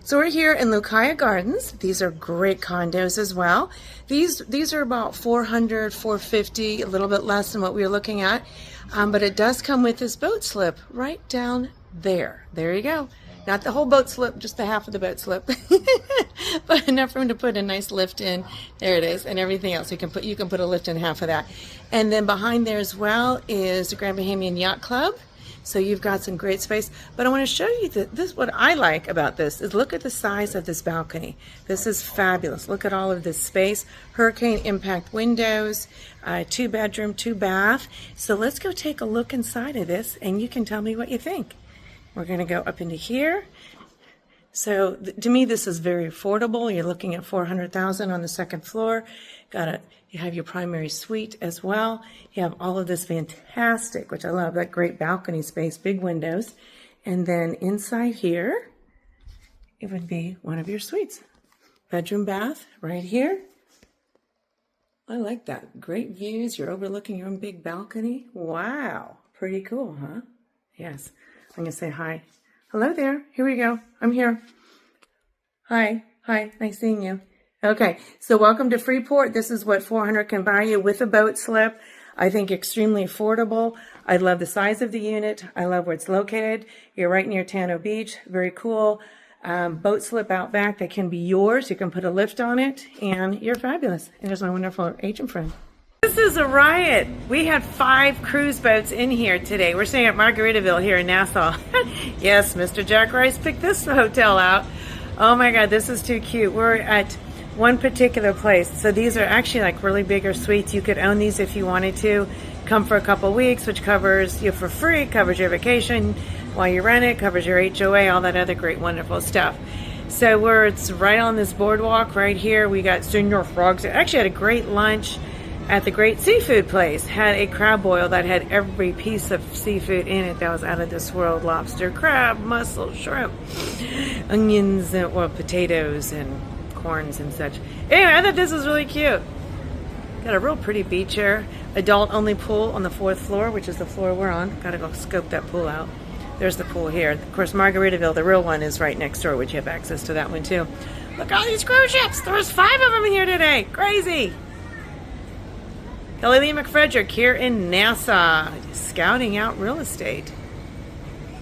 So we're here in Lucaya Gardens. These are great condos as well. These are about 400, 450, a little bit less than what we were looking at. But it does come with this boat slip right down there. There you go. Not the whole boat slip, just the half of the boat slip. But enough room to put a nice lift in. There it is, and everything else. You can put a lift in half of that. And then behind there as well is the Grand Bahamian Yacht Club. So you've got some great space, but I want to show you this. What I like about this is look at the size of this balcony. This is fabulous. Look at all of this space. Hurricane impact windows, 2-bedroom, 2-bath. So let's go take a look inside of this and you can tell me what you think. We're going to go up into here. So to me, this is very affordable. You're looking at $400,000 on the second floor. You have your primary suite as well. You have all of this fantastic, which I love, that great balcony space, big windows. And then inside here, it would be one of your suites. Bedroom, bath, right here. I like that. Great views. You're overlooking your own big balcony. Wow. Pretty cool, huh? Yes. I'm going to say hi. Hello there. Here we go. I'm here. Hi. Hi. Nice seeing you. Okay, so welcome to Freeport. This is what $400 can buy you with a boat slip. I think extremely affordable. I love the size of the unit. I love where it's located. You're right near Taino Beach. Very cool. Boat slip out back that can be yours. You can put a lift on it, and you're fabulous. And there's my wonderful agent friend. This is a riot. We had 5 cruise boats in here today. We're staying at Margaritaville here in Nassau. Yes, Mr. Jack Rice picked this hotel out. Oh my God, this is too cute. We're at one particular place. So these are actually like really bigger suites. You could own these if you wanted to. Come for a couple weeks, which covers you for free, covers your vacation while you rent it, covers your HOA, all that other great, wonderful stuff. So it's right on this boardwalk right here. We got Senior Frogs. Actually had a great lunch at the great seafood place. Had a crab boil that had every piece of seafood in it that was out of this world. Lobster, crab, mussel, shrimp, onions, and potatoes, and corns and such. Anyway, I thought this was really cute. Got a real pretty beach here. Adult only pool on the 4th floor, which is the floor we're on. Gotta go scope that pool out. There's the pool here. Of course, Margaritaville, the real one, is right next door, which you have access to that one too. Look at all these cruise ships. There's 5 of them in here today. Crazy. Lee McFrederick here in Nassau, scouting out real estate.